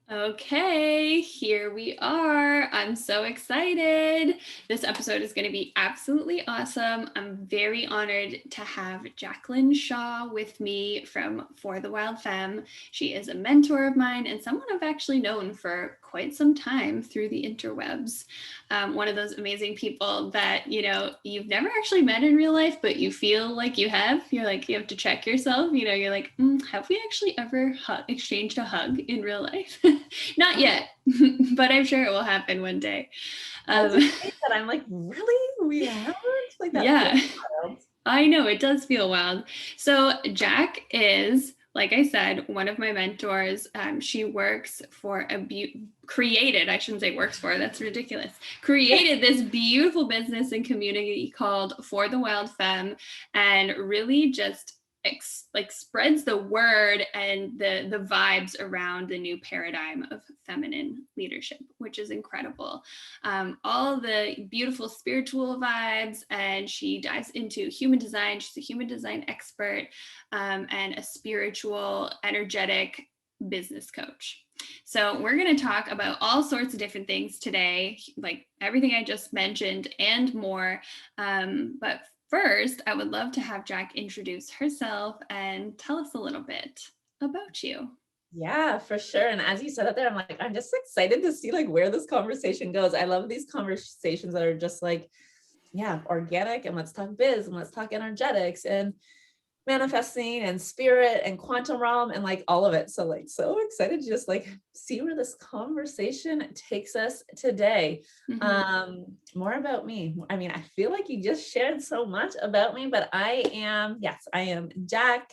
Okay, here we are. I'm so excited. This episode is going to be absolutely awesome. I'm very honored to have Jaclyn Shaw with me from For the Wild Femme. She is a mentor of mine and someone I've actually known for quite some time through the interwebs. One of those amazing people that, you've never actually met in real life, but you feel like you have. You're like, you have to check yourself. You're like, have we actually ever exchanged a hug in real life? Not yet, but I'm sure it will happen one day. As you say that, I'm like, really? We haven't? Like that feels Yeah, wild. I know it does feel wild. So Jak is, like I said, one of my mentors. She works for created, I shouldn't say works for, that's ridiculous, created this beautiful business and community called For the Wild Femme, and really just spreads the word and the vibes around the new paradigm of feminine leadership, which is incredible. All the beautiful spiritual vibes, and she dives into human design. She's a human design expert, and a spiritual, energetic business coach. So we're going to talk about all sorts of different things today, like everything I just mentioned and more. But first, I would love to have Jak introduce herself and tell us a little bit about you. Yeah, for sure. And as you said it there, I'm like, I'm just excited to see like where this conversation goes. I love these conversations that are just like, yeah, organic, and let's talk biz and let's talk energetics and manifesting and spirit and quantum realm and like all of it. So like so excited to just like see where this conversation takes us today. More about me. I mean, I feel like you just shared so much about me, but I am Jak,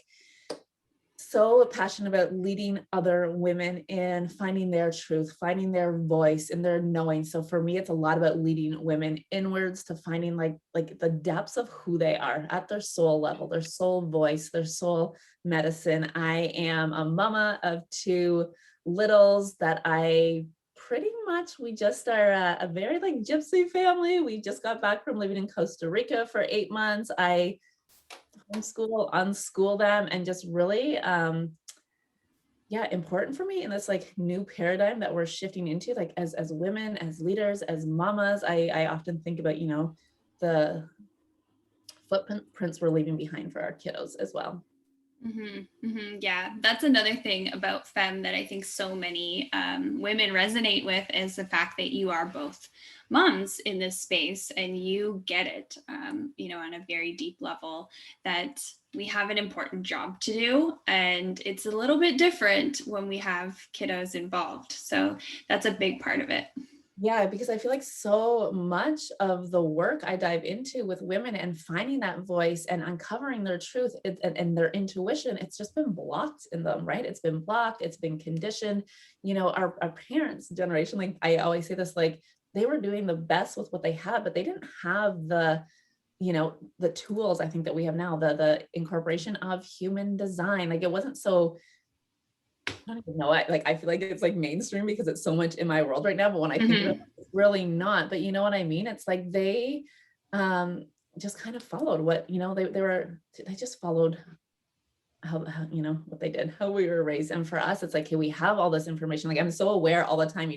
so passionate about leading other women in finding their truth, finding their voice and their knowing. So for me, it's a lot about leading women inwards to finding like the depths of who they are at their soul level, their soul voice, their soul medicine. I am a mama of two littles that I pretty much, we just are a very like gypsy family. We just got back from living in Costa Rica for 8 months. I homeschool, unschool them, and just really important for me in this like new paradigm that we're shifting into, like as women, as leaders, as mamas. I often think about, the footprints we're leaving behind for our kiddos as well. Yeah, that's another thing about Femme that I think so many women resonate with, is the fact that you are both moms in this space and you get it, on a very deep level, that we have an important job to do. And it's a little bit different when we have kiddos involved. So that's a big part of it. Yeah, because I feel like so much of the work I dive into with women and finding that voice and uncovering their truth and their intuition, it's just been blocked in them, right? It's been blocked, it's been conditioned. Our parents' generation, like I always say this, like they were doing the best with what they had, but they didn't have the tools I think that we have now, the incorporation of human design. Like it wasn't so, I don't even know. I feel like it's like mainstream because it's so much in my world right now. But when I think of it, it's really not. But you know what I mean? It's like they just kind of followed what, they just followed how what they did, how we were raised. And for us, it's like, hey, we have all this information. Like I'm so aware all the time,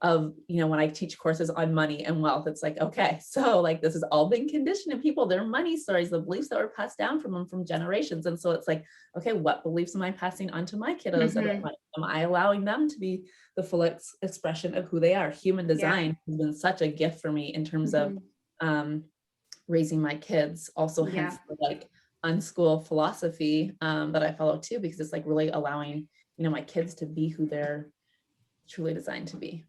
of, when I teach courses on money and wealth, it's like, okay, so like this has all been conditioned in people, their money stories, the beliefs that were passed down from them from generations. And so it's like, okay, what beliefs am I passing on to my kiddos about money? Am I allowing them to be the full expression of who they are? Human design has been such a gift for me in terms of raising my kids, also hence the like unschool philosophy that I follow too, because it's like really allowing, my kids to be who they're truly designed to be.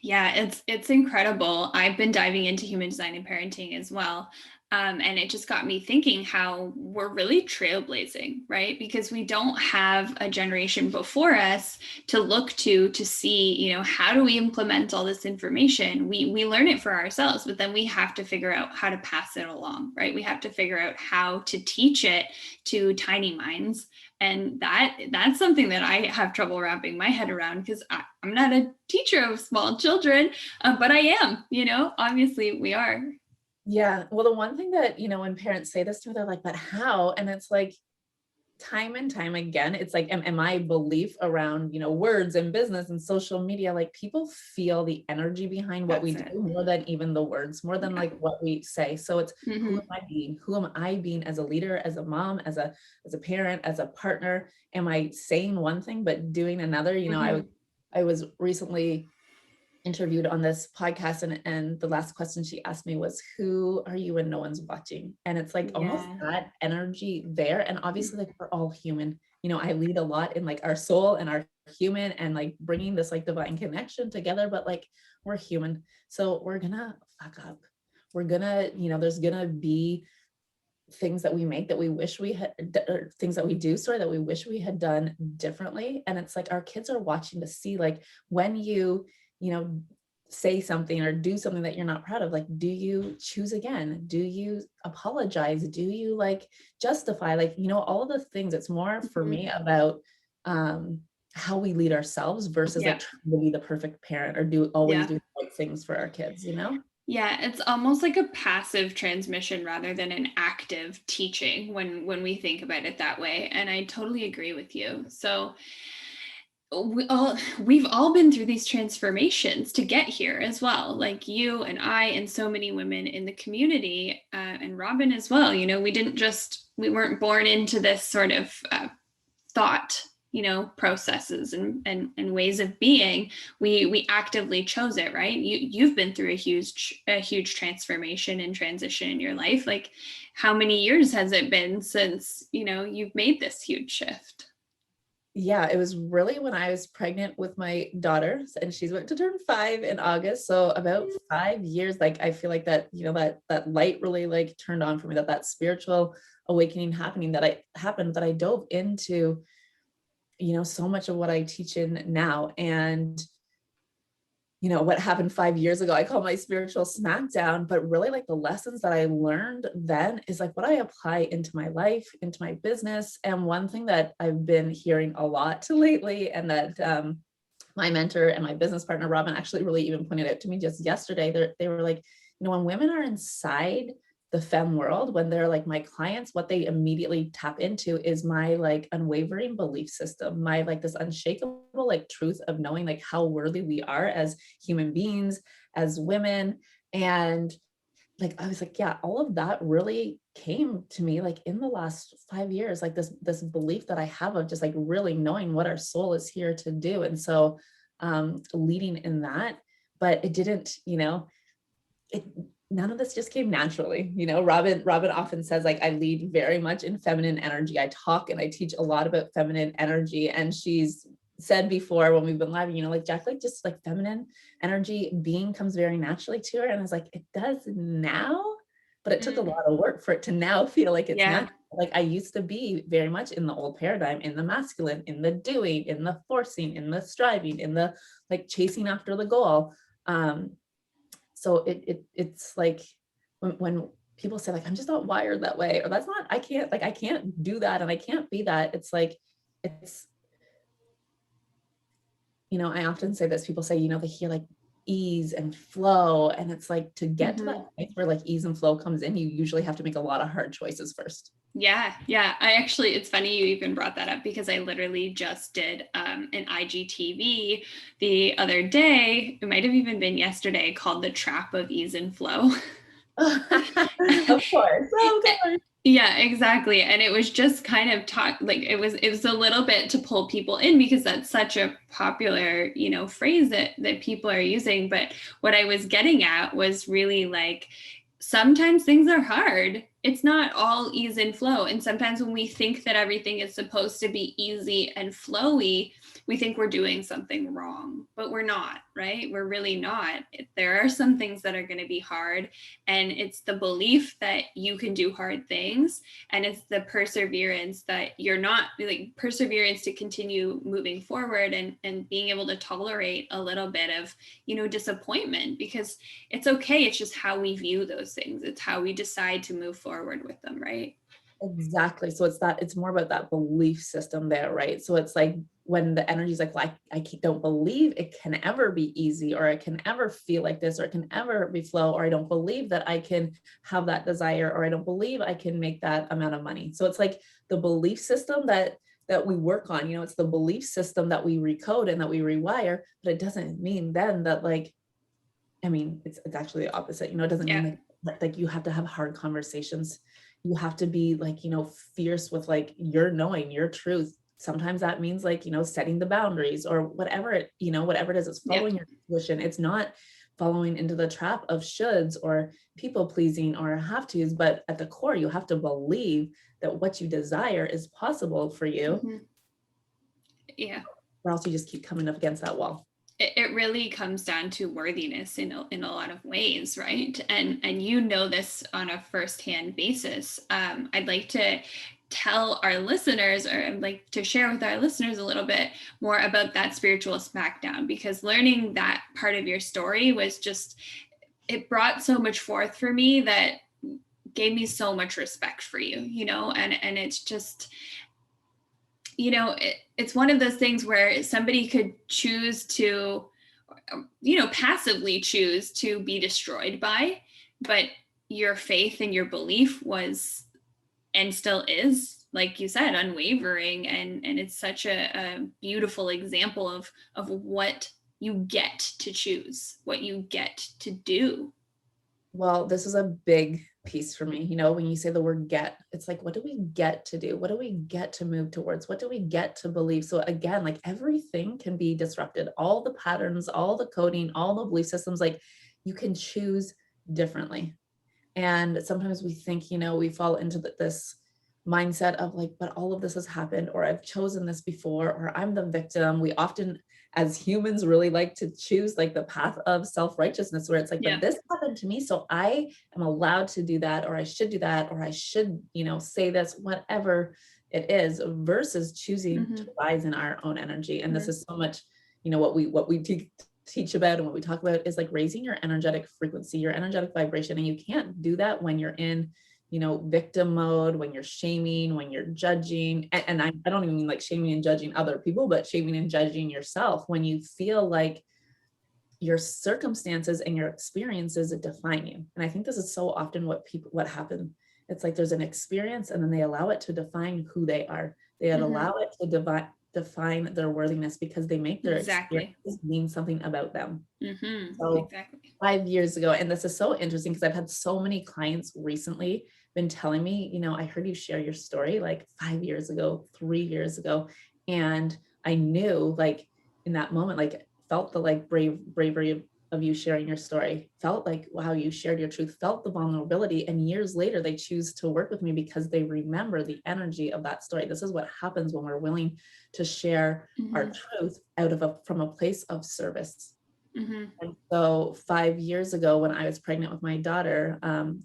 Yeah, it's incredible. I've been diving into human design and parenting as well. And it just got me thinking how we're really trailblazing, right? Because we don't have a generation before us to look to see, how do we implement all this information? We learn it for ourselves, but then we have to figure out how to pass it along, right? We have to figure out how to teach it to tiny minds. And that's something that I have trouble wrapping my head around, because I'm not a teacher of small children, but I am, obviously we are. Yeah. Well, the one thing that, when parents say this to me, they're like, but how? And it's like, time and time again, it's like, and my belief around, words and business and social media, like people feel the energy behind what we That's do it. more than even the words, more than like what we say. So it's who Mm-hmm. am I being? Who am I being as a leader, as a mom, as a parent, as a partner? Am I saying one thing but doing another? Mm-hmm. I was recently interviewed on this podcast, and the last question she asked me was, who are you when no one's watching? And it's like almost Yeah. that energy there. And obviously, Mhm. like, we're all human. I lead a lot in like our soul and our human and like bringing this like divine connection together, but like we're human, so we're gonna fuck up. We're gonna, there's gonna be things that we make that we wish we had, or things that we do, sorry, that we wish we had done differently. And it's like our kids are watching to see, like, when you know say something or do something that you're not proud of, like, do you choose again? Do you apologize? Do you like justify, like, all of the things? It's more for Mhm. me about how we lead ourselves versus like Yeah. trying to be the perfect parent or always Yeah. do the right things for our kids. Yeah, it's almost like a passive transmission rather than an active teaching when we think about it that way. And I totally agree with you. So we've all been through these transformations to get here as well, like you and I and so many women in the community, and Robin as well. We weren't born into this sort of thought, processes and ways of being. We actively chose it, right? You've been through a huge transformation and transition in your life. Like, how many years has it been since you've made this huge shift? Yeah, it was really when I was pregnant with my daughter, and she's about to turn 5 in August. So about 5 years, like I feel like that, that light really like turned on for me, that spiritual awakening happened that I dove into, so much of what I teach in now. And what happened 5 years ago, I call my spiritual smackdown, but really like the lessons that I learned then is like what I apply into my life, into my business. And one thing that I've been hearing a lot lately, and that my mentor and my business partner, Robin, actually really even pointed out to me just yesterday, they were like, when women are inside the femme world, when they're like my clients, what they immediately tap into is my like unwavering belief system, my like this unshakable like truth of knowing like how worthy we are as human beings, as women. And like I was like, yeah, all of that really came to me like in the last 5 years, like this belief that I have of just like really knowing what our soul is here to do. And so leading in that, but it didn't, it none of this just came naturally. Robin often says, like, I lead very much in feminine energy. I talk and I teach a lot about feminine energy. And she's said before when we've been live, like, Jack, like, just like feminine energy being comes very naturally to her. And I was like, it does now, but it took a Mm. lot of work for it to now feel like it's Yeah. natural. Like I used to be very much in the old paradigm, in the masculine, in the doing, in the forcing, in the striving, in the like chasing after the goal. So it's like when people say like, I'm just not wired that way, or that's not, I can't do that and I can't be that. It's like, it's, I often say this, people say, they hear like ease and flow. And it's like, to get to that Mhm. place where like ease and flow comes in, you usually have to make a lot of hard choices first. Yeah, yeah. It's funny you even brought that up because I literally just did an IGTV the other day. It might have even been yesterday, called The Trap of Ease and Flow. Of course. Of course. Yeah, exactly. And it was just kind of like it was a little bit to pull people in because that's such a popular, phrase that people are using. But what I was getting at was really like, sometimes things are hard. It's not all ease and flow. And sometimes when we think that everything is supposed to be easy and flowy, we think we're doing something wrong, but we're not, right? We're really not. There are some things that are going to be hard, and it's the belief that you can do hard things, and it's the perseverance that you're not, like, perseverance to continue moving forward, and being able to tolerate a little bit of disappointment, because it's okay. It's just how we view those things. It's how we decide to move forward with them, right? Exactly. So it's more about that belief system there, right? So it's like when the energy is like, well, don't believe it can ever be easy, or it can ever feel like this, or it can ever be flow, or I don't believe that I can have that desire, or I don't believe I can make that amount of money. So it's like the belief system that we work on, it's the belief system that we recode and that we rewire, but it doesn't mean then that like, I mean, it's actually the opposite, it doesn't mean like you have to have hard conversations. You have to be like, fierce with like your knowing your truth. Sometimes that means like, setting the boundaries or whatever whatever it is, it's following your intuition. It's not following into the trap of shoulds or people pleasing or have tos, but at the core, you have to believe that what you desire is possible for you. Yeah. Or else you just keep coming up against that wall. It really comes down to worthiness in a lot of ways, right? And this on a firsthand basis. I'd like to tell our listeners, or I'd like to share with our listeners a little bit more about that spiritual smackdown, because learning that part of your story was just, it brought so much forth for me that gave me so much respect for you, and it's just, it's one of those things where somebody could choose to, passively choose to be destroyed by, but your faith and your belief was, and still is, like you said, unwavering. And it's such a beautiful example of what you get to choose, what you get to do. Well, this is a big piece for me. When you say the word get, it's like, what do we get to do? What do we get to move towards? What do we get to believe? So again, like everything can be disrupted. All the patterns, all the coding, all the belief systems, like you can choose differently. And sometimes we think, we fall into this mindset of like, but all of this has happened, or I've chosen this before, or I'm the victim. We often, as humans, really like to choose like the path of self-righteousness, where it's like, but this happened to me, so I am allowed to do that, or I should do that, or I should, say this, whatever it is, versus choosing to rise in our own energy. And this is so much, what we teach about and what we talk about is like raising your energetic frequency, your energetic vibration. And you can't do that when you're in, victim mode, when you're shaming, when you're judging. And I don't even mean like shaming and judging other people, but shaming and judging yourself when you feel like your circumstances and your experiences define you. And I think this is so often what happens. It's like there's an experience and then they allow it to define who they are. They allow it to define their worthiness because they make their experiences mean something about them. So 5 years ago, and this is so interesting because I've had so many clients recently been telling me, I heard you share your story like 5 years ago, 3 years ago. And I knew like in that moment, like felt the like bravery of you sharing your story, felt like how you shared your truth, felt the vulnerability. And years later, they choose to work with me because they remember the energy of that story. This is what happens when we're willing to share our truth from a place of service. And so 5 years ago, when I was pregnant with my daughter,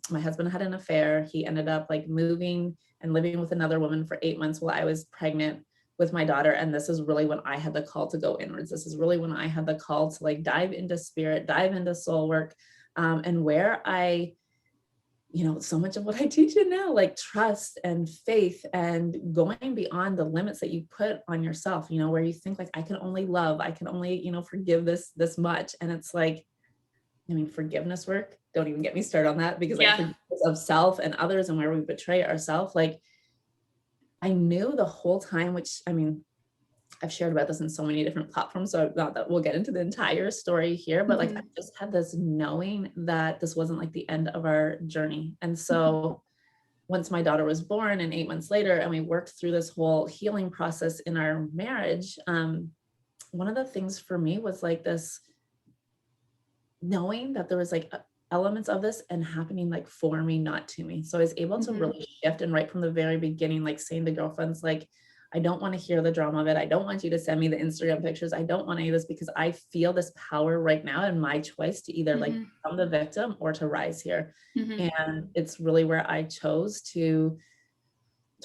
my husband had an affair. He ended up like moving and living with another woman for 8 months while I was pregnant with my daughter. And this is really when I had the call to go inwards. This is really when I had the call to like dive into spirit, dive into soul work, and where I, so much of what I teach in now, like trust and faith and going beyond the limits that you put on yourself, where you think like, I can only love, I can only, forgive this much. And it's like, forgiveness work, don't even get me started on that, because like forgiveness of self and others and where we betray ourselves. Like I knew the whole time, which I've shared about this in so many different platforms, so not that we'll get into the entire story here, but like I just had this knowing that this wasn't like the end of our journey. And so once my daughter was born and 8 months later, and we worked through this whole healing process in our marriage, one of the things for me was like this knowing that there was like elements of this and happening like for me, not to me. So I was able to really shift, and right from the very beginning, like saying to girlfriends, like, I don't want to hear the drama of it. I don't want you to send me the Instagram pictures. I don't want any of this, because I feel this power right now and my choice to either like become the victim or to rise here. And it's really where I chose to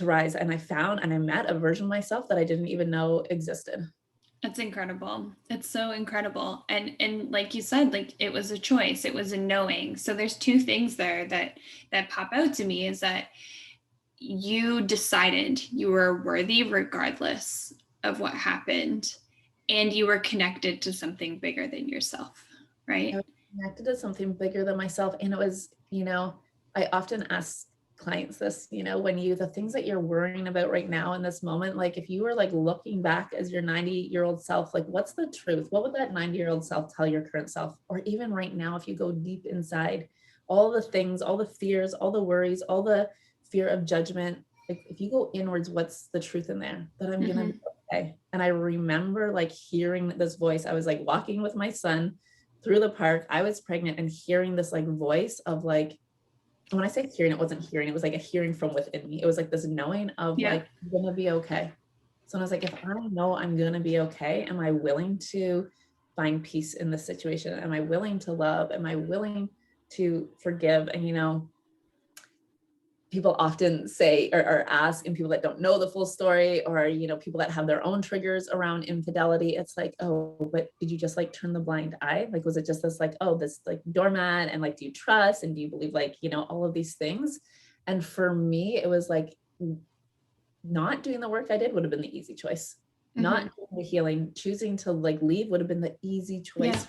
rise. And I found and I met a version of myself that I didn't even know existed. That's incredible. It's so incredible. And like you said, like it was a choice, it was a knowing. So there's two things there that pop out to me, is that you decided you were worthy regardless of what happened, and you were connected to something bigger than yourself, right? I was connected to something bigger than myself. And it was, I often ask clients this, when the things that you're worrying about right now in this moment, like if you were like looking back as your 90-year-old self, like what's the truth? What would that 90-year-old self tell your current self? Or even right now, if you go deep inside, all the things, all the fears, all the worries, all the fear of judgment, like if you go inwards, what's the truth in there? That I'm gonna be okay. And I remember like hearing this voice. I was like walking with my son through the park. I was pregnant and hearing this like voice of like, when I say hearing, it wasn't hearing, it was like a hearing from within me. It was like this knowing of like, I'm gonna be okay. So I was like, if I know I'm gonna be okay, am I willing to find peace in this situation? Am I willing to love? Am I willing to forgive? And people often say or ask, and people that don't know the full story, or people that have their own triggers around infidelity, it's like, oh, but did you just like turn the blind eye? Like, was it just this like, oh, this like doormat, and like, do you trust and do you believe, like, all of these things? And for me, it was like, not doing the work I did would have been the easy choice. Not doing the healing, choosing to like leave would have been the easy choice.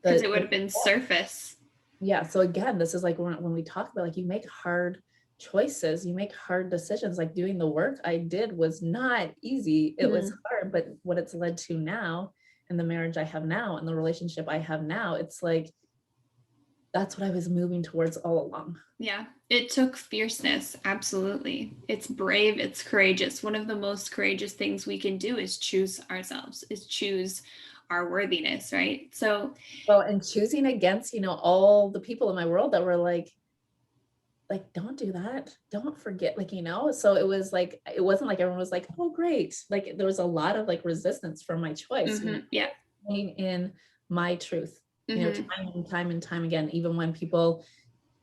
Because it would have been surface. Yeah. So again, this is like when we talk about like, you make hard choices, you make hard decisions. Like doing the work I did was not easy. It was hard, but what it's led to now, and the marriage I have now and the relationship I have now, it's like, that's what I was moving towards all along. Yeah, it took fierceness. Absolutely. It's brave. It's courageous. One of the most courageous things we can do is choose ourselves, is choose our worthiness, right? So, well, and choosing against, all the people in my world that were like, don't do that. Don't forget, like, so it was like, it wasn't like everyone was like, oh, great. Like there was a lot of like resistance from my choice. In my truth, time and time again, even when people,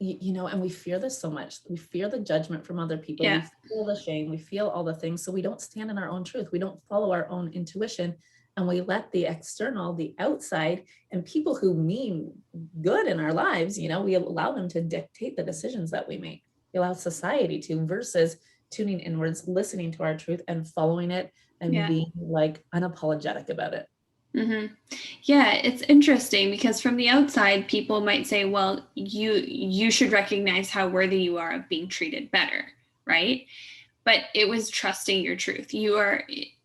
and we fear this so much. We fear the judgment from other people. We feel the shame. We feel all the things. So we don't stand in our own truth. We don't follow our own intuition. And we let the external, the outside, and people who mean good in our lives, we allow them to dictate the decisions that we make. We allow society to, versus tuning inwards, listening to our truth and following it, and being like unapologetic about it. Yeah, it's interesting because from the outside, people might say, well, you should recognize how worthy you are of being treated better, right? But it was trusting your truth.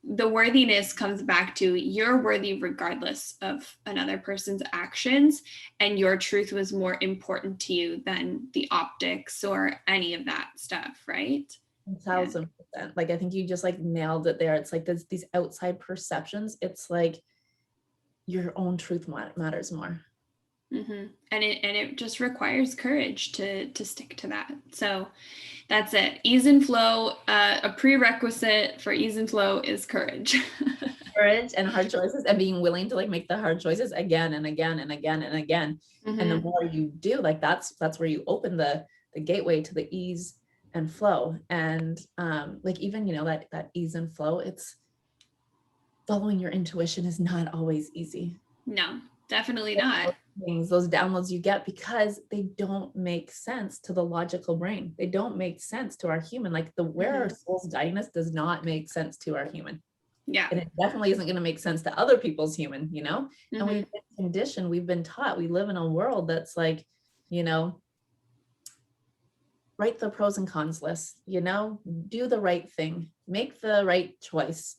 The worthiness comes back to you're worthy regardless of another person's actions, and your truth was more important to you than the optics or any of that stuff, right? 1,000%. Like, I think you just like nailed it there. It's like these outside perceptions. It's like your own truth matters more. And it just requires courage to stick to that. So that's it. Ease and flow. A prerequisite for ease and flow is courage. Courage and hard choices, and being willing to like make the hard choices again and again and again and again. And the more you do, like that's where you open the gateway to the ease and flow. And like even that ease and flow, it's following your intuition is not always easy. No, definitely not. Those downloads you get, because they don't make sense to the logical brain. They don't make sense to our human. Like where our soul's guiding us does not make sense to our human. Yeah. And it definitely isn't going to make sense to other people's human, and we've been conditioned, we've been taught, we live in a world that's like, write the pros and cons list, do the right thing, make the right choice,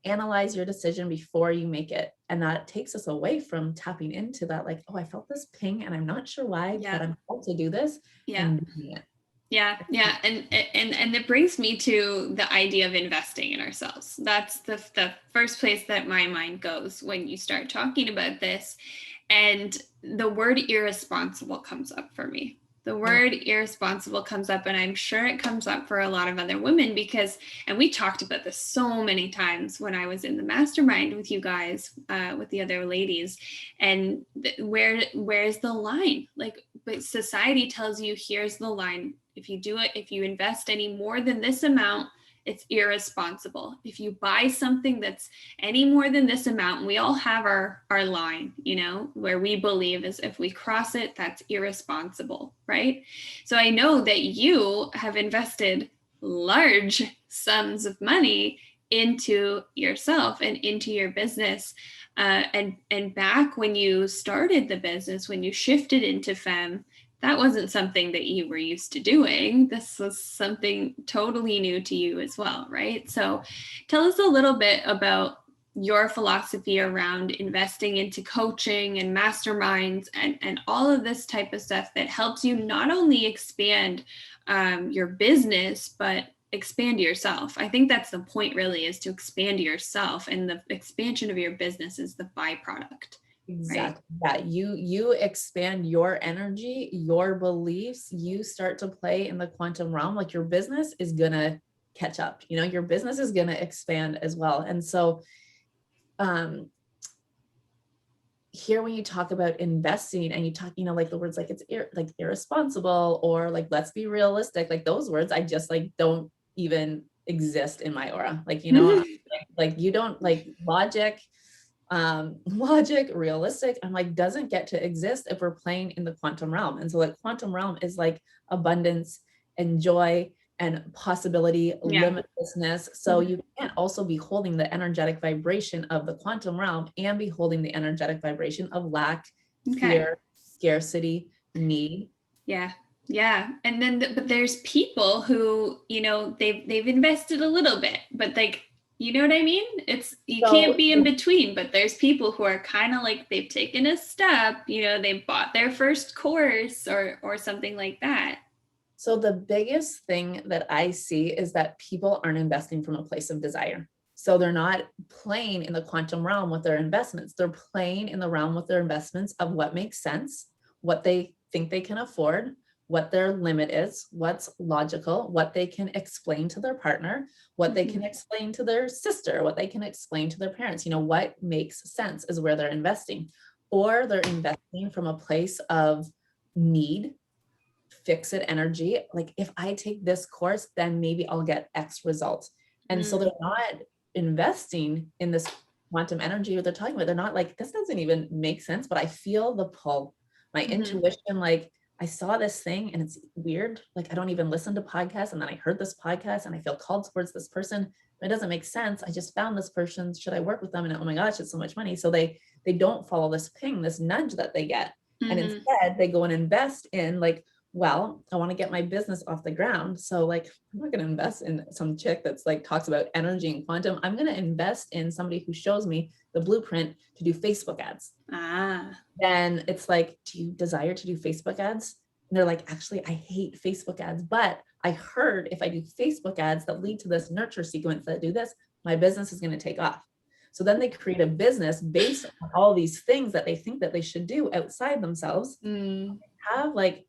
analyze your decision before you make it. And that takes us away from tapping into that, like, oh, I felt this ping and I'm not sure why, but I'm called to do this. And doing it. Yeah. And it brings me to the idea of investing in ourselves. That's the first place that my mind goes when you start talking about this. And the word irresponsible comes up for me. The word irresponsible comes up, and I'm sure it comes up for a lot of other women and we talked about this so many times when I was in the mastermind with you guys, with the other ladies, and where's the line? Like, but society tells you, here's the line. If you invest any more than this amount, it's irresponsible. If you buy something that's any more than this amount, we all have our line, where we believe is if we cross it, that's irresponsible, right? So I know that you have invested large sums of money into yourself and into your business. And back when you started the business, when you shifted into Femme, that wasn't something that you were used to doing. This was something totally new to you as well, right? So tell us a little bit about your philosophy around investing into coaching and masterminds and all of this type of stuff that helps you not only expand your business, but expand yourself. I think that's the point, really, is to expand yourself, and the expansion of your business is the byproduct. Exactly. Right? Yeah. You expand your energy, your beliefs, you start to play in the quantum realm. Like your business is going to catch up, your business is going to expand as well. And so, here, when you talk about investing and you talk, like the words, like it's like irresponsible, or like, let's be realistic, like those words, I just like, don't even exist in my aura. Like, like you don't like logic, realistic, I'm like, doesn't get to exist if we're playing in the quantum realm. And so like quantum realm is like abundance and joy and possibility, limitlessness. So you can't also be holding the energetic vibration of the quantum realm and be holding the energetic vibration of lack, fear, scarcity, need. Yeah. And then, but there's people who, they've invested a little bit, but like, you know what I mean? You can't be in between, but there's people who are kind of like, they've taken a step, they bought their first course or something like that. So the biggest thing that I see is that people aren't investing from a place of desire. So they're not playing in the quantum realm with their investments. They're playing in the realm with their investments of what makes sense, what they think they can afford, what their limit is, what's logical, what they can explain to their partner, what they can explain to their sister, what they can explain to their parents. What makes sense is where they're investing. Or they're investing from a place of need, fix it energy. Like, if I take this course, then maybe I'll get X results. And so they're not investing in this quantum energy that they're talking about. They're not like, this doesn't even make sense, but I feel the pull, my intuition, like I saw this thing and it's weird. Like, I don't even listen to podcasts. And then I heard this podcast and I feel called towards this person. It doesn't make sense. I just found this person. Should I work with them? And oh my gosh, it's so much money. So they don't follow this ping, this nudge that they get. And instead they go and invest in like, well, I want to get my business off the ground. So like, I'm not going to invest in some chick that's like talks about energy and quantum. I'm going to invest in somebody who shows me the blueprint to do Facebook ads. Then it's like, do you desire to do Facebook ads? And they're like, actually, I hate Facebook ads, but I heard if I do Facebook ads that lead to this nurture sequence that do this, my business is going to take off. So then they create a business based on all these things that they think that they should do outside themselves. Have like,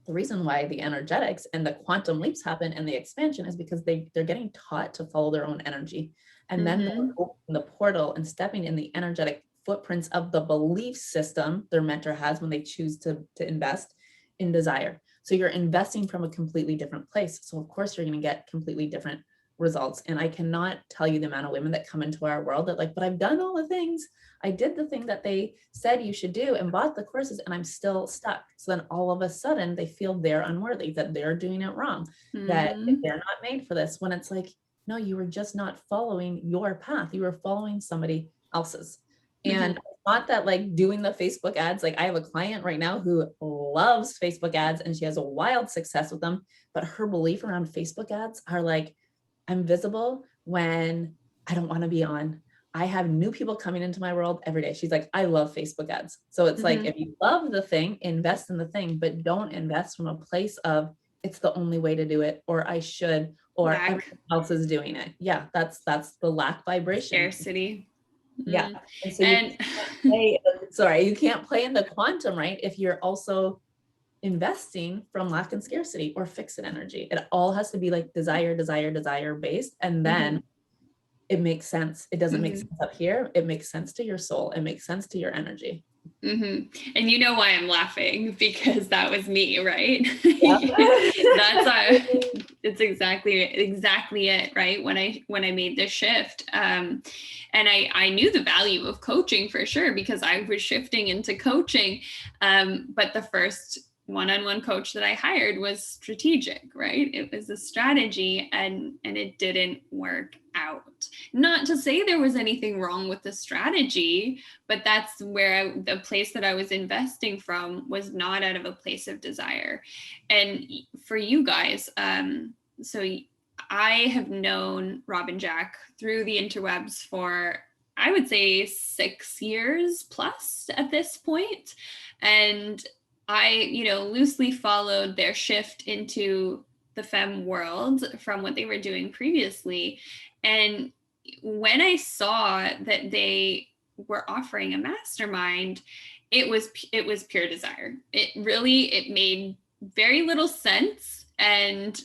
the reason why the energetics and the quantum leaps happen and the expansion is because they're getting taught to follow their own energy. And then they're opening the portal and stepping in the energetic footprints of the belief system their mentor has when they choose to invest in desire. So you're investing from a completely different place. So of course you're going to get completely different results. And I cannot tell you the amount of women that come into our world that like, but I've done all the things. I did the thing that they said you should do and bought the courses and I'm still stuck. So then all of a sudden they feel they're unworthy, that they're doing it wrong, that they're not made for this, when it's like, no, you were just not following your path. You were following somebody else's. And not that like doing the Facebook ads, like I have a client right now who loves Facebook ads and she has a wild success with them, but her belief around Facebook ads are like, I'm visible when I don't want to be on. I have new people coming into my world every day. She's like, I love Facebook ads. So it's like, if you love the thing, invest in the thing, but don't invest from a place of it's the only way to do it, or I should, or everyone else is doing it. Yeah, that's the lack vibration. Scarcity. Yeah. And so you can't play in the quantum, right? If you're also investing from lack and scarcity or fix it energy. It all has to be like desire based. And then it makes sense. It doesn't make sense up here. It makes sense to your soul. It makes sense to your energy. And you know why I'm laughing, because that was me, right? It's exactly it, right? When I made this shift, and I knew the value of coaching for sure, because I was shifting into coaching. But the first one-on-one coach that I hired was strategic, right? It was a strategy, and it didn't work out. Not to say there was anything wrong with the strategy, but that's where the place that I was investing from was not out of a place of desire. And for you guys, so I have known Rob and Jak through the interwebs for, I would say, 6 years plus at this point. And I, loosely followed their shift into the Femme world from what they were doing previously. And when I saw that they were offering a mastermind, it was pure desire. It made very little sense. And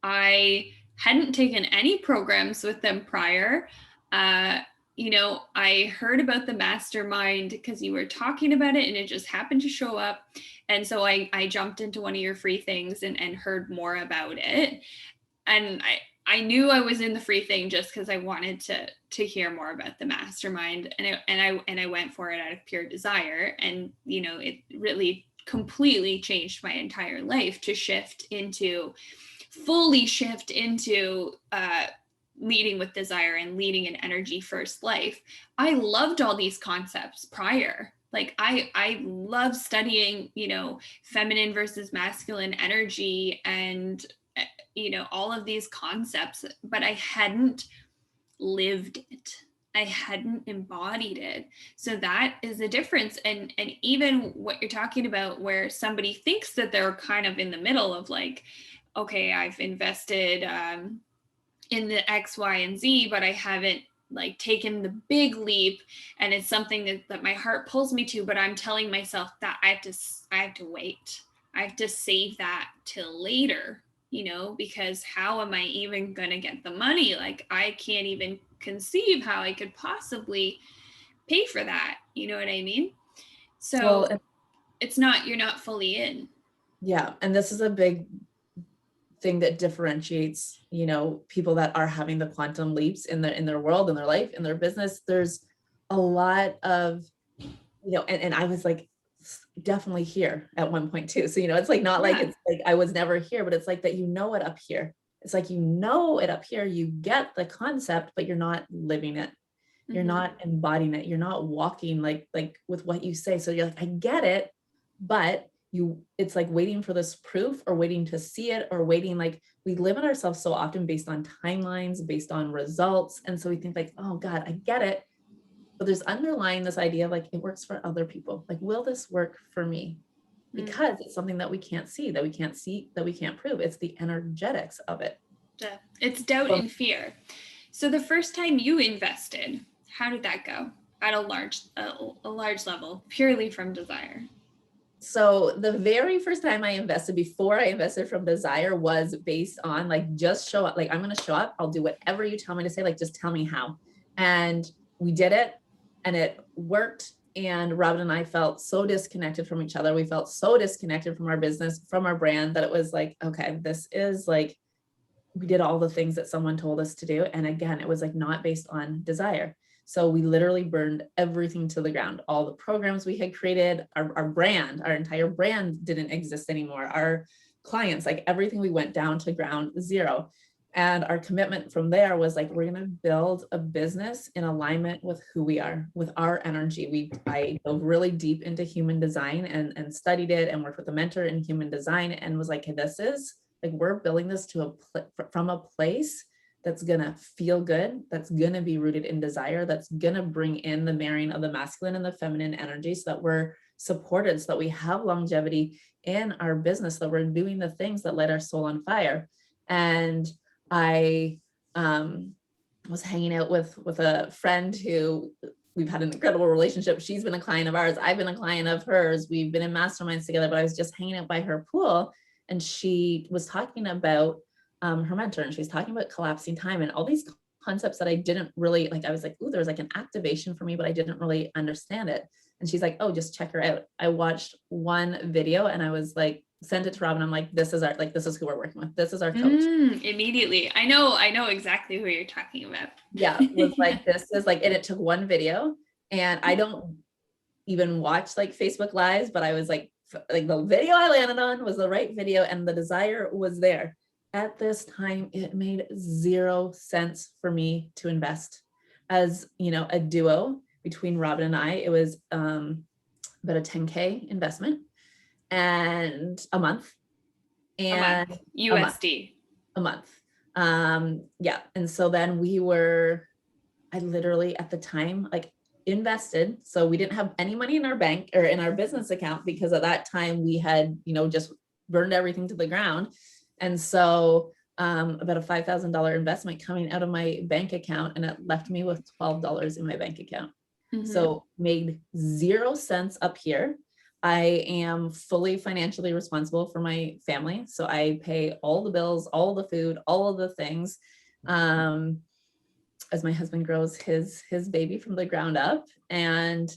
I hadn't taken any programs with them prior. I heard about the mastermind because you were talking about it and it just happened to show up. And so I jumped into one of your free things and heard more about it. And I knew I was in the free thing just because I wanted to hear more about the mastermind. And I went for it out of pure desire. And, it really completely changed my entire life to fully shift into leading with desire and leading an energy first life. I loved all these concepts prior. Like I love studying, feminine versus masculine energy and, all of these concepts, but I hadn't lived it. I hadn't embodied it. So that is the difference. And even what you're talking about, where somebody thinks that they're kind of in the middle of like, okay, I've invested in the X, Y, and Z, but I haven't like taken the big leap. And it's something that my heart pulls me to, but I'm telling myself that I have to wait. I have to save that till later, because how am I even going to get the money? Like I can't even conceive how I could possibly pay for that. You know what I mean? So you're not fully in. Yeah. And this is a big thing that differentiates, people that are having the quantum leaps in their world, in their life, in their business. There's a lot of, and I was like definitely here at one point too. So, it's like, not like it's like I was never here, but it's like that, it up here. It's like, it up here, you get the concept, but you're not living it. You're not embodying it. You're not walking like with what you say. So you're like, I get it, but it's like waiting for this proof or waiting to see it or waiting. Like we limit ourselves so often based on timelines, based on results. And so we think like, oh God, I get it. But there's underlying this idea of like, it works for other people. Like, will this work for me? Because it's something that we can't see, that we can't prove. It's the energetics of it. It's doubt and fear. So the first time you invested, how did that go at a large level, purely from desire? So the very first time I invested, before I invested from desire, was based on like, just show up. Like, I'm going to show up. I'll do whatever you tell me to say. Like, just tell me how. And we did it and it worked. And Robin and I felt so disconnected from each other. We felt so disconnected from our business, from our brand, that it was like, okay, this is like, we did all the things that someone told us to do. And again, it was like not based on desire. So we literally burned everything to the ground. All the programs we had created, our brand, our entire brand didn't exist anymore. Our clients, like everything, we went down to ground zero. And our commitment from there was like, we're going to build a business in alignment with who we are, with our energy. I dove really deep into human design and studied it and worked with a mentor in human design and was like, hey, this is like, we're building this from a place that's going to feel good, that's going to be rooted in desire, that's going to bring in the marrying of the masculine and the feminine energy so that we're supported, so that we have longevity in our business, that we're doing the things that light our soul on fire. And I was hanging out with a friend who we've had an incredible relationship. She's been a client of ours. I've been a client of hers. We've been in masterminds together, but I was just hanging out by her pool and she was talking about her mentor, and she was talking about collapsing time and all these concepts that I didn't really like. I was like, ooh, there was like an activation for me, but I didn't really understand it. And she's like, oh, just check her out. I watched one video and I was like, sent it to Robin. I'm like, this is who we're working with. This is our coach. Immediately. I know exactly who you're talking about. Yeah. It was like, this is like, and it took one video, and I don't even watch like Facebook lives, but I was like like the video I landed on was the right video and the desire was there. At this time, it made 0 sense for me to invest. As you know, a duo between Robin and I, it was about a 10K investment and a month. And USD. A month. Yeah. And so then I literally at the time, like invested. So we didn't have any money in our bank or in our business account because at that time we had, just burned everything to the ground. And so about a $5,000 investment coming out of my bank account, and it left me with $12 in my bank account. So made 0 sense up here. I am fully financially responsible for my family. So I pay all the bills, all the food, all of the things. As my husband grows his baby from the ground up. And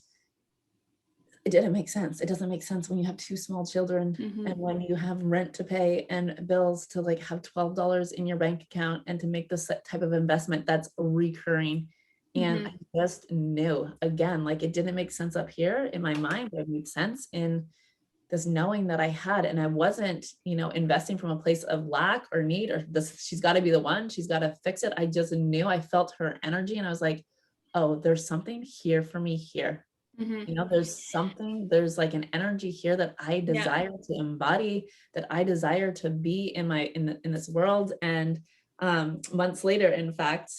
it didn't make sense. It doesn't make sense when you have 2 small children and when you have rent to pay and bills to like have $12 in your bank account and to make this type of investment that's recurring. And I just knew, again, like it didn't make sense up here in my mind, but it made sense in this knowing that I had. And I wasn't, investing from a place of lack or need or this, she's got to be the one, she's got to fix it. I just knew, I felt her energy and I was like, oh, there's something here for me here. There's like an energy here that I desire to embody, that I desire to be in this world. And months later, in fact,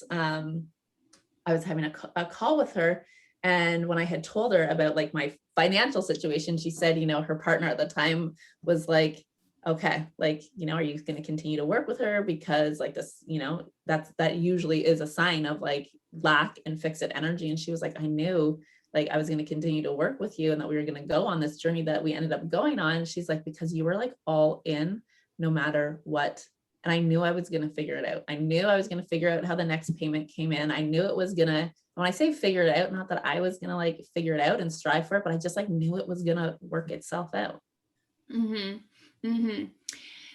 I was having a call with her. And when I had told her about like my financial situation, she said, her partner at the time was like, okay, like, are you going to continue to work with her? Because like this, that usually is a sign of like lack and fix it energy. And she was like, I knew like I was going to continue to work with you and that we were going to go on this journey that we ended up going on. She's like, because you were like all in no matter what. And I knew I was going to figure it out. I knew I was going to figure out how the next payment came in. I knew it was going to, when I say figure it out, not that I was going to like figure it out and strive for it, but I just like knew it was going to work itself out.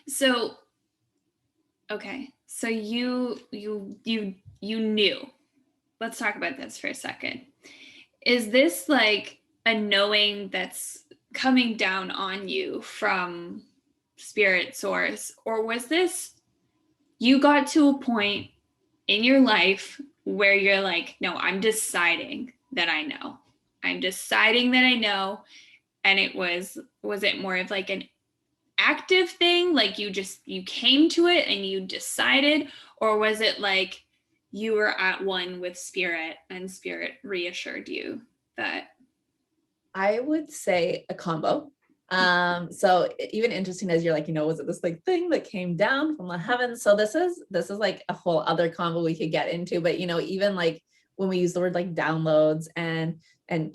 So, okay. So you knew, let's talk about this for a second. Is this like a knowing that's coming down on you from spirit source, or was this you got to a point in your life where you're like, no, I'm deciding that I know. I'm deciding that I know. And was it more of like an active thing? Like you came to it and you decided, or was it like you were at one with spirit and spirit reassured you that? I would say a combo. So even interesting as you're like, was it this like thing that came down from the heavens? So this is like a whole other combo we could get into, but even like when we use the word like downloads and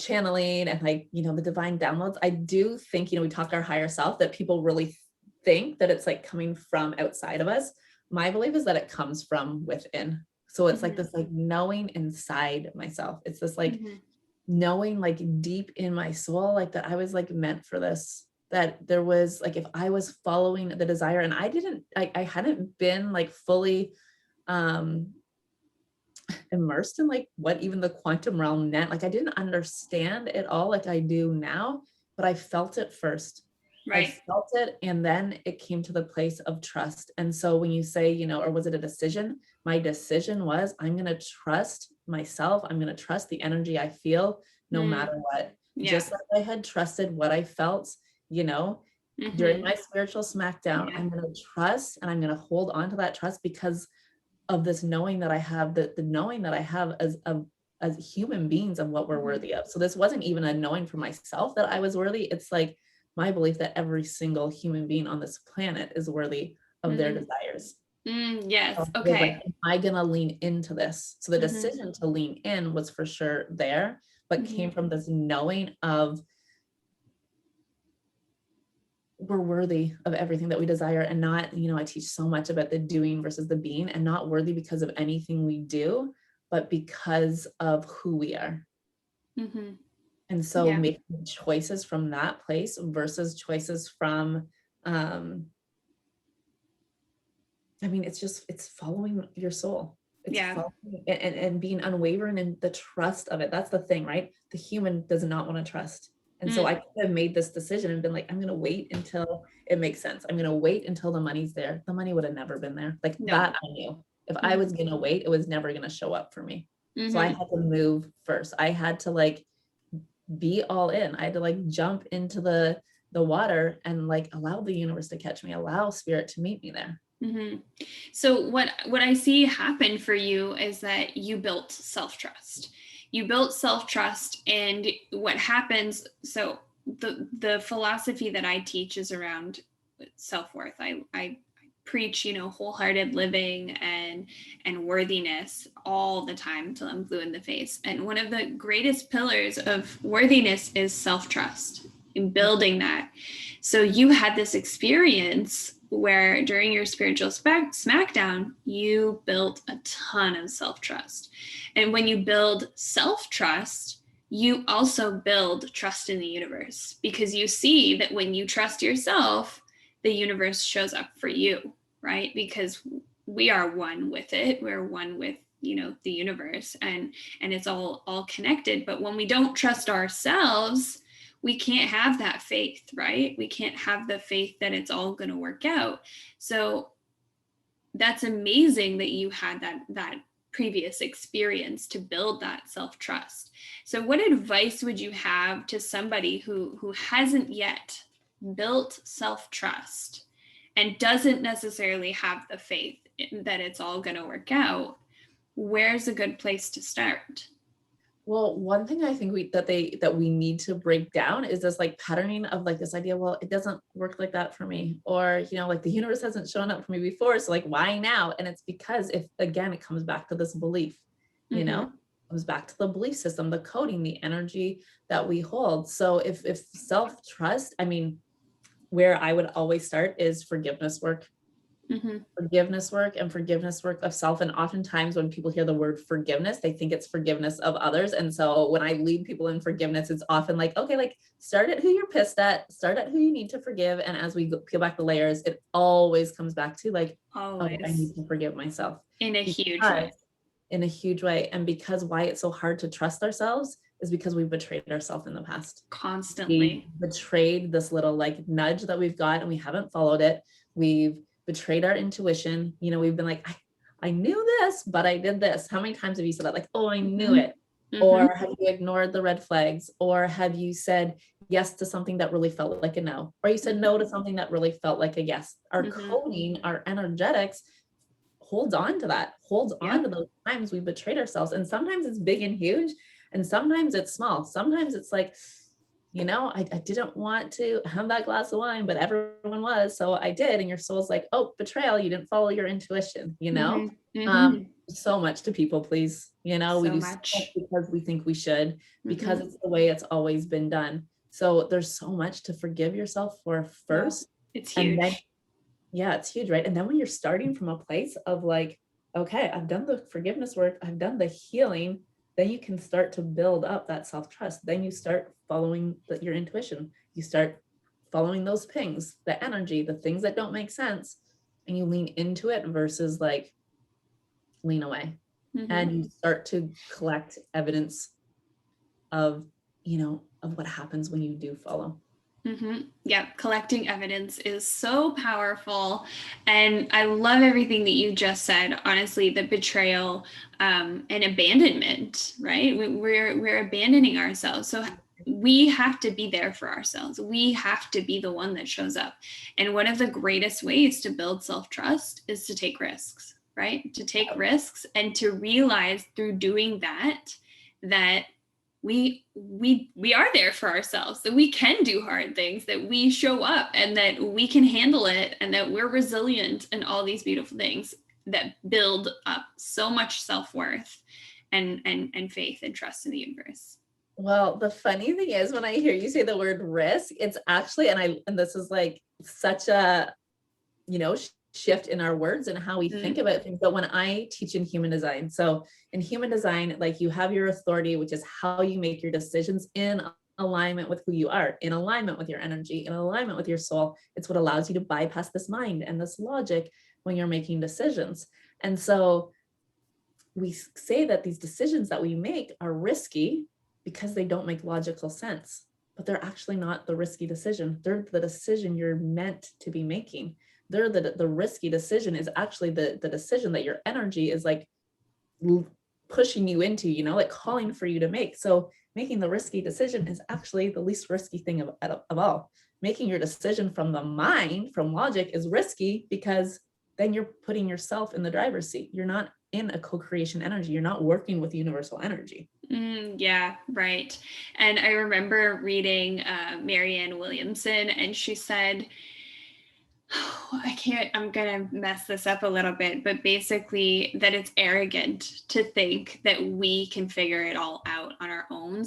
channeling and like, the divine downloads, I do think, we talk our higher self, that people really think that it's like coming from outside of us. My belief is that it comes from within. So it's like this like knowing inside myself. It's this like knowing like deep in my soul, like that I was like meant for this, that there was like, if I was following the desire and I hadn't been like fully immersed in like what even the quantum realm meant. Like I didn't understand it all like I do now, but I felt it first. Right. I felt it. And then it came to the place of trust. And so when you say, or was it a decision? My decision was, I'm going to trust myself. I'm going to trust the energy I feel no matter what. Yeah. Just like I had trusted what I felt, during my spiritual smackdown, I'm going to trust and I'm going to hold on to that trust because of this knowing that I have, the knowing that I have as human beings of what we're worthy of. So this wasn't even a knowing for myself that I was worthy. It's like my belief that every single human being on this planet is worthy of their desires. Yes. So okay. Like, am I going to lean into this? So the decision to lean in was for sure there, but came from this knowing of we're worthy of everything that we desire, and not, I teach so much about the doing versus the being, and not worthy because of anything we do, but because of who we are. And so making choices from that place versus choices from, it's following your soul. It's following and being unwavering in the trust of it. That's the thing, right? The human does not want to trust. And so I could have made this decision and been like, I'm going to wait until it makes sense. I'm going to wait until the money's there. The money would have never been there. Like No. that I knew. If I was going to wait, it was never going to show up for me. So I had to move first. I had to like be all in. I had to like jump into the water and like allow the universe to catch me, allow spirit to meet me there. So what I see happen for you is that you built self-trust. You built self-trust, and what happens, so the philosophy that I teach is around self-worth. I preach, wholehearted living and worthiness all the time until I'm blue in the face. And one of the greatest pillars of worthiness is self-trust, in building that. So you had this experience where during your spiritual smackdown, you built a ton of self-trust. And when you build self-trust, you also build trust in the universe, because you see that when you trust yourself, the universe shows up for you, right? Because we are one with it. We're one with, the universe, and it's all connected. But when we don't trust ourselves, we can't have that faith, right? We can't have the faith that it's all going to work out. So that's amazing that you had that previous experience to build that self-trust. So what advice would you have to somebody who hasn't yet built self-trust and doesn't necessarily have the faith that it's all going to work out? Where's a good place to start? Well, one thing I think that we need to break down is this like patterning of like this idea, well, it doesn't work like that for me, or like the universe hasn't shown up for me before, so like why now? And it's because if again it comes back to this belief, it comes back to the belief system, the coding, the energy that we hold. So if self-trust, I mean, where I would always start is forgiveness work. Forgiveness work and forgiveness work of self. And oftentimes when people hear the word forgiveness, they think it's forgiveness of others. And so when I lead people in forgiveness, it's often like, okay, like start at who you're pissed at, start at who you need to forgive. And as we peel back the layers, it always comes back to like, always. Oh, I need to forgive myself. In a huge way. In a huge way. And because why it's so hard to trust ourselves is because we've betrayed ourselves in the past. Constantly. We betrayed this little like nudge that we've got and we haven't followed it. We've betrayed our intuition. We've been like, I knew this, but I did this. How many times have you said that? Like, oh, I knew it. Or have you ignored the red flags? Or have you said yes to something that really felt like a no? Or you said no to something that really felt like a yes. Our coding, our energetics holds on to that, holds on to those times we betrayed ourselves. And sometimes it's big and huge. And sometimes it's small. Sometimes it's like, I didn't want to have that glass of wine, but everyone was, so I did. And your soul's like, oh, betrayal, you didn't follow your intuition, so much to people please, we do so much because we think we should, because it's the way it's always been done. So there's so much to forgive yourself for first. It's huge. And then, it's huge, right? And then when you're starting from a place of like, okay, I've done the forgiveness work, I've done the healing, then you can start to build up that self-trust. Then you start following your intuition. You start following those pings, the energy, the things that don't make sense, and you lean into it versus like lean away. And you start to collect evidence of, of what happens when you do follow. Yeah, collecting evidence is so powerful. And I love everything that you just said. Honestly, the betrayal and abandonment, right? We're abandoning ourselves. So we have to be there for ourselves. We have to be the one that shows up. And one of the greatest ways to build self-trust is to take risks, right? To take risks and to realize through doing that we are there for ourselves, that we can do hard things, that we show up and that we can handle it, and that we're resilient, and all these beautiful things that build up so much self-worth and faith and trust in the universe. Well, the funny thing is when I hear you say the word risk, it's actually, and this is like such a, shift in our words and how we think about things. But when I teach in human design, so in human design, like you have your authority, which is how you make your decisions in alignment with who you are, in alignment with your energy, in alignment with your soul. It's what allows you to bypass this mind and this logic when you're making decisions. And so we say that these decisions that we make are risky because they don't make logical sense. but they're actually not the risky decision. They're the decision you're meant to be making. They're the risky decision is actually the decision that your energy is like pushing you into, you know, like calling for you to make. So making the risky decision is actually the least risky thing of all. Making your decision from the mind, from logic, is risky because then you're putting yourself in the driver's seat. You're not in a co-creation energy. You're not working with universal energy. Yeah, right. And I remember reading Marianne Williamson, and she said, I'm going to mess this up a little bit, but basically that it's arrogant to think that we can figure it all out on our own,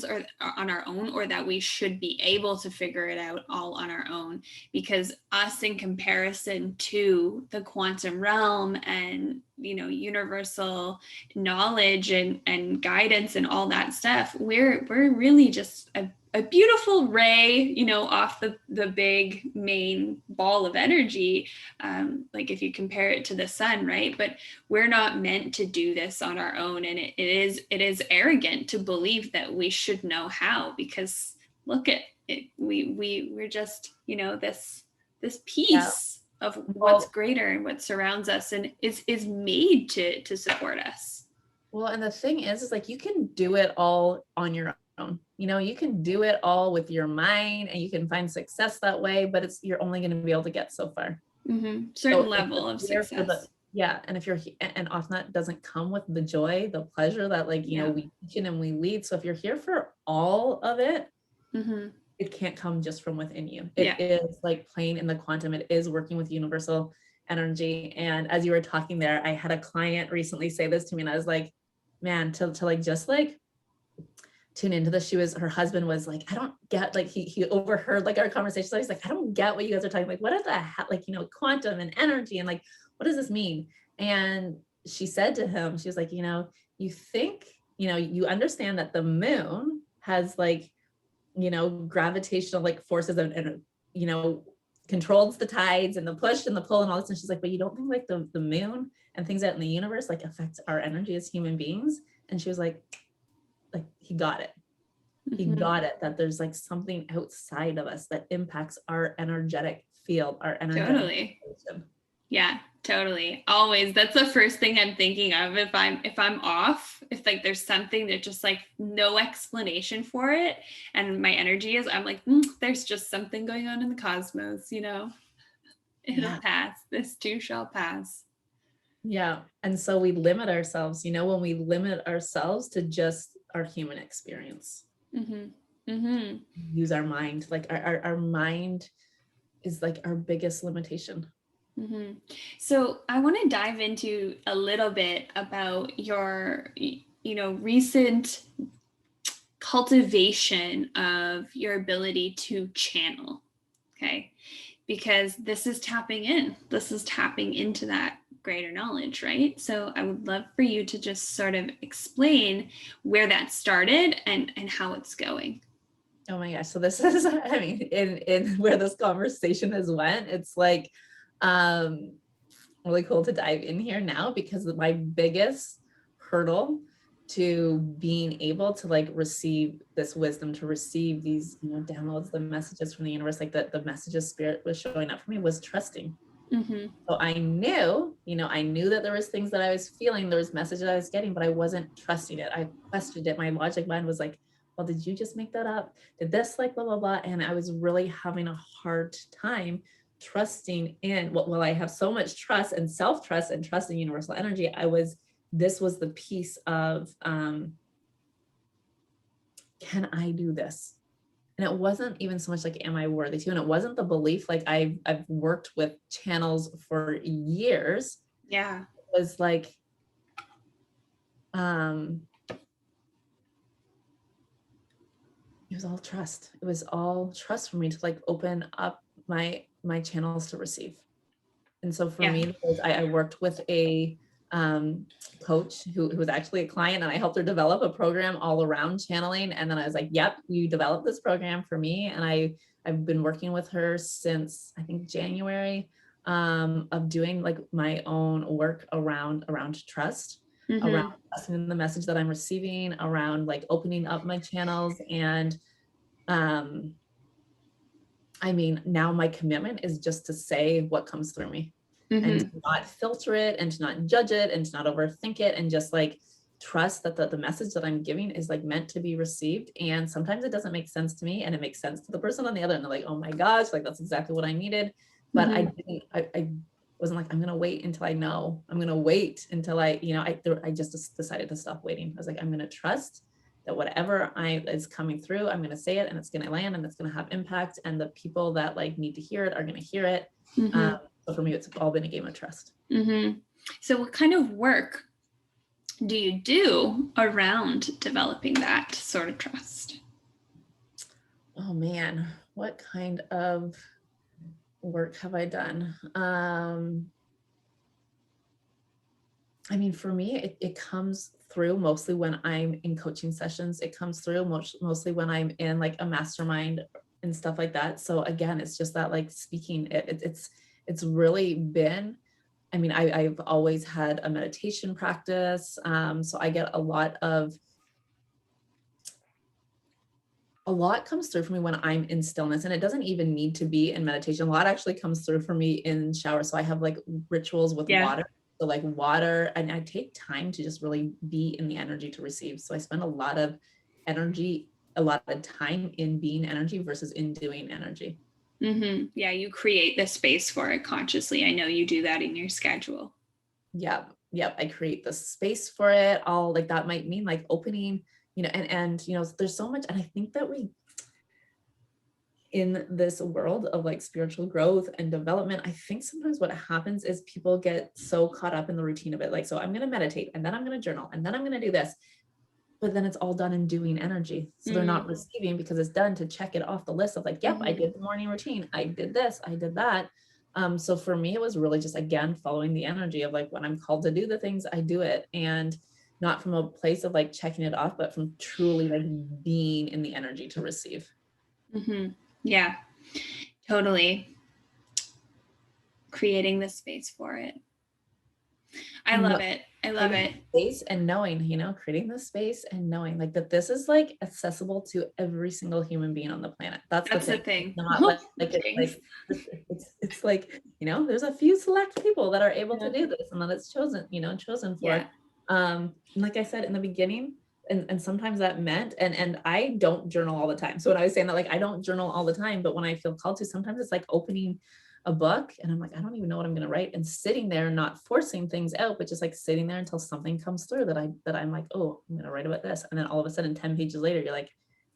or that we should be able to figure it out all on our own, because us, in comparison to the quantum realm and, you know, universal knowledge and guidance and all that stuff, we're really just a beautiful ray, you know, off the big main ball of energy, like if you compare it to the sun, right? But we're not meant to do this on our own, and it is arrogant to believe that we should know how, because look at it, we're just, you know, this piece of what's greater and what surrounds us, and is made to support us. Well, and the thing is like you can do it all on your own. You know, you can do it all with your mind and you can find success that way, but you're only going to be able to get so far. Certain level of success. And if you're, and often that doesn't come with the joy, the pleasure that, like, you know, we teach and we lead. So if you're here for all of it, it can't come just from within you. It is like playing in the quantum. It is working with universal energy. And as you were talking there, I had a client recently say this to me, and I was like, man, to like just like tune into this. Her husband was like, I don't get, like, he overheard like our conversation. So he's like, I don't get what you guys are talking, like, what is that, like, you know, quantum and energy, and like, what does this mean? And she said to him, she was like, you know, you think, you know, you understand that the moon has, like, you know, gravitational like forces and you know, controls the tides and the push and the pull and all this. And she's like, but you don't think like the moon and things out in the universe like affect our energy as human beings? And she was like he got it. He got it, that there's like something outside of us that impacts our energetic field, our energetic totally. Yeah, totally. Always. That's the first thing I'm thinking of if I'm off, if like there's something that just like no explanation for it, and my energy is, I'm like, there's just something going on in the cosmos, you know. It'll pass. This too shall pass. Yeah. And so we limit ourselves, you know, when we limit ourselves to just our human experience. Use our mind. Like our mind is like our biggest limitation. So I want to dive into a little bit about your, you know, recent cultivation of your ability to channel. Okay. Because this is tapping into that greater knowledge, right? So I would love for you to just sort of explain where that started and how it's going. Oh my gosh. So this is, I mean, in where this conversation has went, it's like really cool to dive in here now, because my biggest hurdle to being able to like receive this wisdom, to receive these, you know, downloads, the messages from the universe, like the messages spirit was showing up for me, was trusting. So I knew, you know, I knew that there was things that I was feeling, there was messages I was getting, but I wasn't trusting it. I questioned it. My logic mind was like, well, did you just make that up? Did this, like, blah, blah, blah. And I was really having a hard time trusting in, well, I have so much trust and self-trust and trust in universal energy. This was the piece of, can I do this? And it wasn't even so much like, am I worthy to? And it wasn't the belief, like I've worked with channels for years. Yeah. It was like, it was all trust. It was all trust for me to like open up my channels to receive. And so for me, I worked with a coach who was actually a client, and I helped her develop a program all around channeling. And then I was like, yep, you developed this program for me. And I've been working with her since I think January, of doing like my own work around trust, around trusting in the message that I'm receiving, around like opening up my channels. And I mean, now my commitment is just to say what comes through me and to not filter it and to not judge it and to not overthink it and just like trust that the message that I'm giving is like meant to be received. And sometimes it doesn't make sense to me and it makes sense to the person on the other. And they're like, oh my gosh, like that's exactly what I needed. But I wasn't like, I'm going to wait until I know. I'm going to wait until I just decided to stop waiting. I was like, I'm going to trust that whatever is coming through, I'm going to say it and it's going to land and it's going to have impact. And the people that like need to hear it are going to hear it. So for me, it's all been a game of trust. So what kind of work do you do around developing that sort of trust? Oh man, what kind of work have I done? I mean, for me, it comes through mostly when I'm in coaching sessions. It comes through mostly when I'm in like a mastermind and stuff like that. So again, it's just that like speaking, it's really been, I mean, I've always had a meditation practice. So I get a lot comes through for me when I'm in stillness, and it doesn't even need to be in meditation. A lot actually comes through for me in shower. So I have like rituals with water. So like water, and I take time to just really be in the energy to receive. So I spend a lot of time in being energy versus in doing energy. Yeah, you create the space for it consciously. I know you do that in your schedule. Yep. I create the space for it all. Like that might mean like opening, and there's so much. And I think that in this world of like spiritual growth and development, I think sometimes what happens is people get so caught up in the routine of it. Like, so I'm going to meditate and then I'm going to journal and then I'm going to do this, but then it's all done in doing energy. So they're not receiving because it's done to check it off the list of like, yep, I did the morning routine. I did this, I did that. So for me, it was really just, again, following the energy of like, when I'm called to do the things, I do it. And not from a place of like checking it off, but from truly like being in the energy to receive. Yeah, totally. Creating the space for it. I love it. Space and knowing, creating the space and knowing like that this is like accessible to every single human being on the planet. That's the thing. Not like it's like, there's a few select people that are able to do this and that it's chosen for. Like I said in the beginning, and sometimes that meant, and I don't journal all the time. So when I was saying that, like, I don't journal all the time, but when I feel called to, sometimes it's like opening a book and I'm like, I don't even know what I'm going to write, and sitting there, not forcing things out, but just like sitting there until something comes through that I'm like, oh, I'm going to write about this. And then all of a sudden 10 pages later, you're like,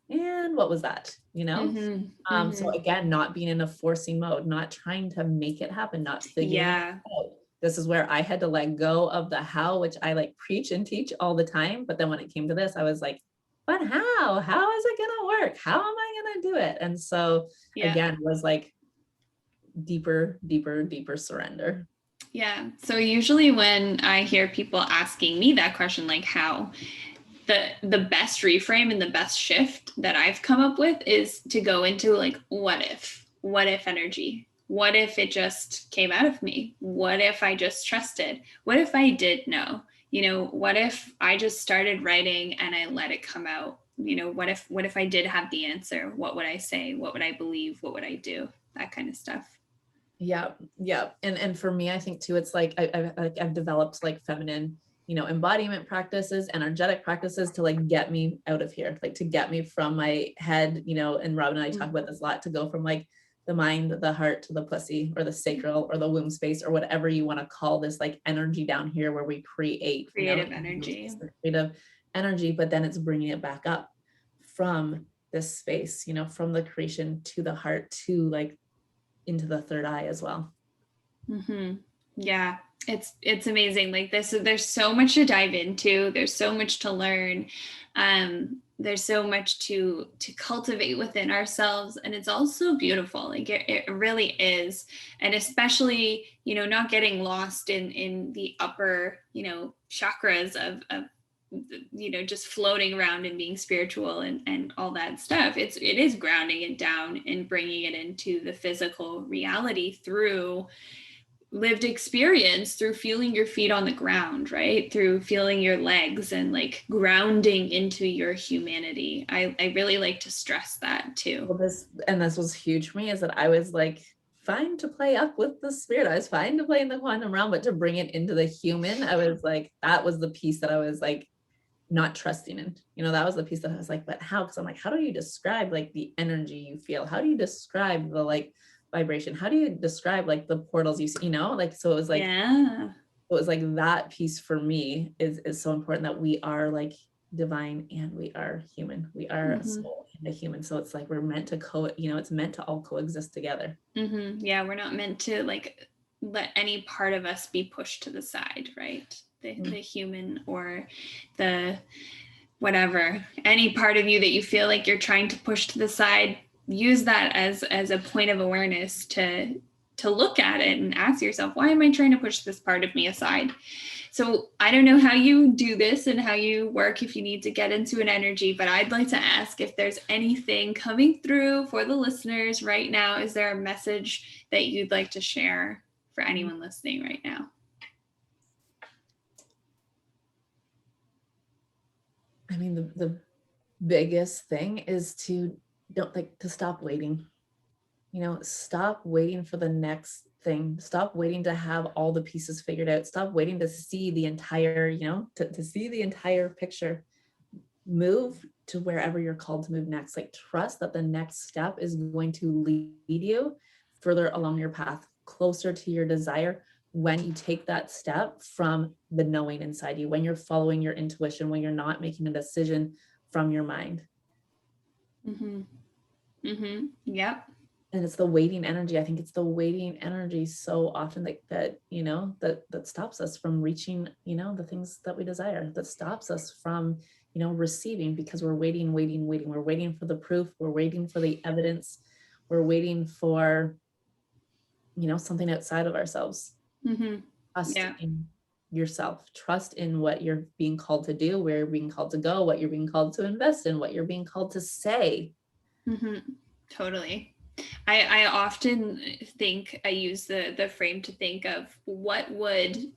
and what was that? So again, not being in a forcing mode, not trying to make it happen, not figuring it out. This is where I had to let go of the how, which I like preach and teach all the time. But then when it came to this, I was like, but how is it going to work? How am I going to do it? And so again, it was like deeper surrender. Yeah. So usually when I hear people asking me that question, like how, the best reframe and the best shift that I've come up with is to go into like, what if energy? What if it just came out of me? What if I just trusted? What if I did know? What if I just started writing and I let it come out? What if I did have the answer? What would I say? What would I believe? What would I do? That kind of stuff. Yeah. And for me, I think too, it's like I've developed like feminine, embodiment practices, energetic practices to like get me out of here, like to get me from my head, and Robin and I talk about this a lot, to go from like the mind, the heart, to the pussy or the sacral or the womb space or whatever you want to call this like energy down here where we create creative energy, but then it's bringing it back up from this space, from the creation to the heart, to like into the third eye as well. Yeah, it's amazing. Like there's so much to dive into. There's so much to learn. There's so much to cultivate within ourselves, and it's also beautiful. Like it really is. And especially, not getting lost in the upper, chakras of just floating around and being spiritual and all that stuff. It is grounding it down and bringing it into the physical reality through lived experience through feeling your feet on the ground, right? Through feeling your legs and like grounding into your humanity. I really like to stress that too. Well, this was huge for me, is that I was like fine to play up with the spirit. I was fine to play in the quantum realm, but to bring it into the human, I was like, that was the piece that I was like not trusting in. That was the piece that I was like, but how? Because I'm like, how do you describe like the energy you feel? How do you describe the like vibration? How do you describe like the portals you see, like, so it was like, that piece for me is so important, that we are like divine and we are human. We are a soul and a human. So it's like, we're meant to it's meant to all coexist together. Yeah. We're not meant to like let any part of us be pushed to the side, right? The human or the whatever, any part of you that you feel like you're trying to push to the side, use that as a point of awareness to look at it and ask yourself, why am I trying to push this part of me aside? So I don't know how you do this and how you work, if you need to get into an energy, but I'd like to ask if there's anything coming through for the listeners right now. Is there a message that you'd like to share for anyone listening right now? I mean, the biggest thing is to stop waiting. Stop waiting for the next thing. Stop waiting to have all the pieces figured out. Stop waiting to see the entire, to see the entire picture. Move to wherever you're called to move next. Like, trust that the next step is going to lead you further along your path, closer to your desire, when you take that step from the knowing inside you, when you're following your intuition, when you're not making a decision from your mind. Yep. And it's the waiting energy. I think it's the waiting energy so often that stops us from reaching, the things that we desire, that stops us from, receiving, because we're waiting. We're waiting for the proof. We're waiting for the evidence. We're waiting for, something outside of ourselves. Trust in yourself. Trust in what you're being called to do, where you're being called to go, what you're being called to invest in, what you're being called to say. Totally. I often think, I use the frame to think of what would,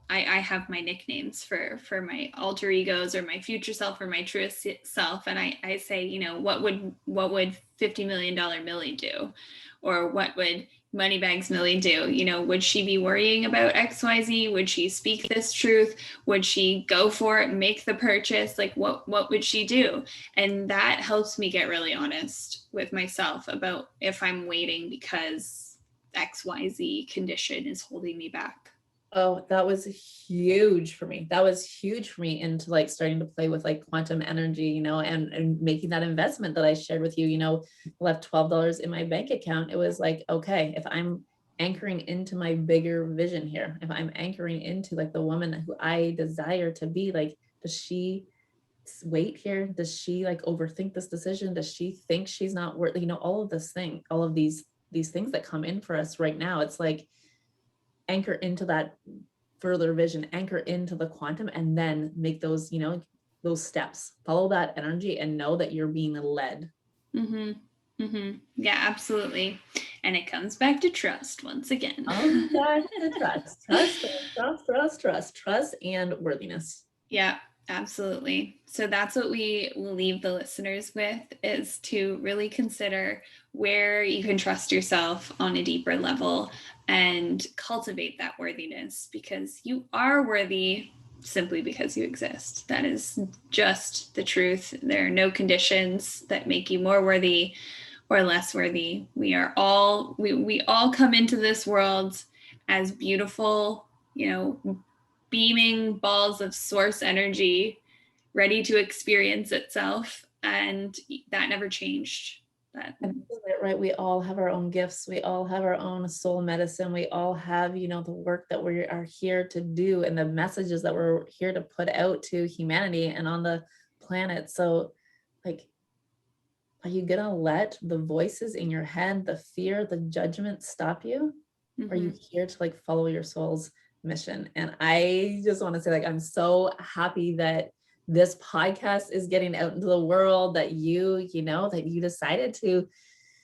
I have my nicknames for my alter egos or my future self or my truest self. And I say, what would $50 million Milli do? Or what would Moneybags Milli do? Would she be worrying about XYZ? Would she speak this truth? Would she go for it, make the purchase? Like, what would she do? And that helps me get really honest with myself about if I'm waiting because XYZ condition is holding me back. Oh, that was huge for me. That was huge for me into like starting to play with like quantum energy, and making that investment that I shared with you, left $12 in my bank account. It was like, okay, if I'm anchoring into my bigger vision here, if I'm anchoring into like the woman who I desire to be, like, does she wait here? Does she like overthink this decision? Does she think she's not worth, all of these things that come in for us right now? It's like, anchor into that further vision, anchor into the quantum, and then make those, those steps, follow that energy and know that you're being led. Yeah, absolutely. And it comes back to trust once again. Trust and worthiness. Yeah, absolutely. So that's what we will leave the listeners with, is to really consider where you can trust yourself on a deeper level and cultivate that worthiness, because you are worthy simply because you exist. That is just the truth. There are no conditions that make you more worthy or less worthy. We are all, we all come into this world as beautiful, beaming balls of source energy, ready to experience itself. And that never changed. Right. We all have our own gifts. We all have our own soul medicine. We all have, the work that we are here to do and the messages that we're here to put out to humanity and on the planet. So, like, are you going to let the voices in your head, the fear, the judgment stop you? Are you here to like follow your soul's mission? And I just want to say, like, I'm so happy that this podcast is getting out into the world, that you decided to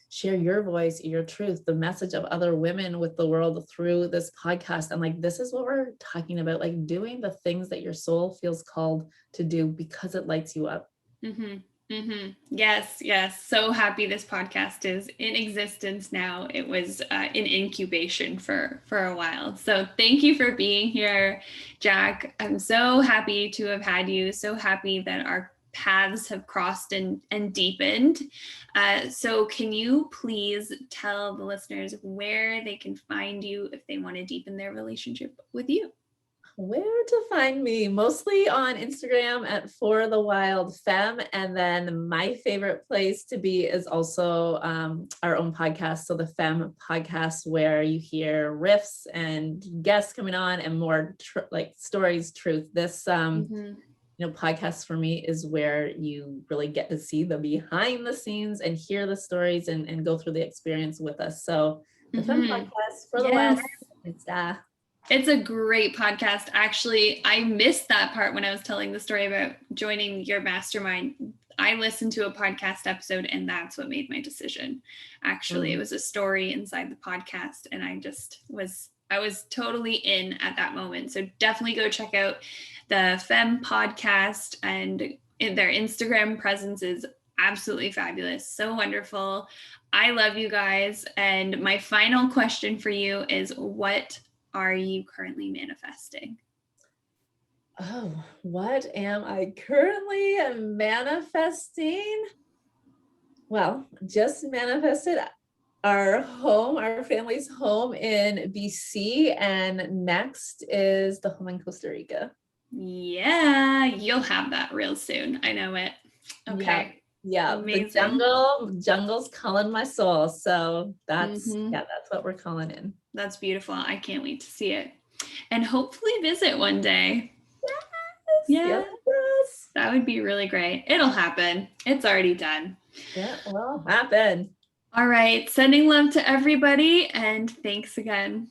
share your voice, your truth, the message of other women with the world through this podcast. And like, this is what we're talking about, like doing the things that your soul feels called to do because it lights you up. Yes, yes. So happy this podcast is in existence now. It was in incubation for a while. So thank you for being here, Jak. I'm so happy to have had you. So happy that our paths have crossed and deepened. So can you please tell the listeners where they can find you if they want to deepen their relationship with you? Where to find me? Mostly on Instagram at For the Wild Femme. And then my favorite place to be is also our own podcast. So the Femme podcast, where you hear riffs and guests coming on and more like stories, truth. This podcast for me is where you really get to see the behind the scenes and hear the stories and go through the experience with us. So the Femme podcast, For the Wild, it's a great podcast. Actually, I missed that part when I was telling the story about joining your mastermind. I listened to a podcast episode and that's what made my decision. Actually, it was a story inside the podcast and I was totally in at that moment. So definitely go check out the Femme podcast, and their Instagram presence is absolutely fabulous. So wonderful. I love you guys. And my final question for you is, what are you currently manifesting? Oh, what am I currently manifesting? Well, just manifested our home, our family's home in BC, and next is the home in Costa Rica. Yeah, you'll have that real soon. I know it. Okay. Yeah. Amazing. The jungle's calling my soul. So that's what we're calling in. That's beautiful. I can't wait to see it and hopefully visit one day. Yes. That would be really great. It'll happen. It's already done. Yeah, it will happen. All right. Sending love to everybody and thanks again.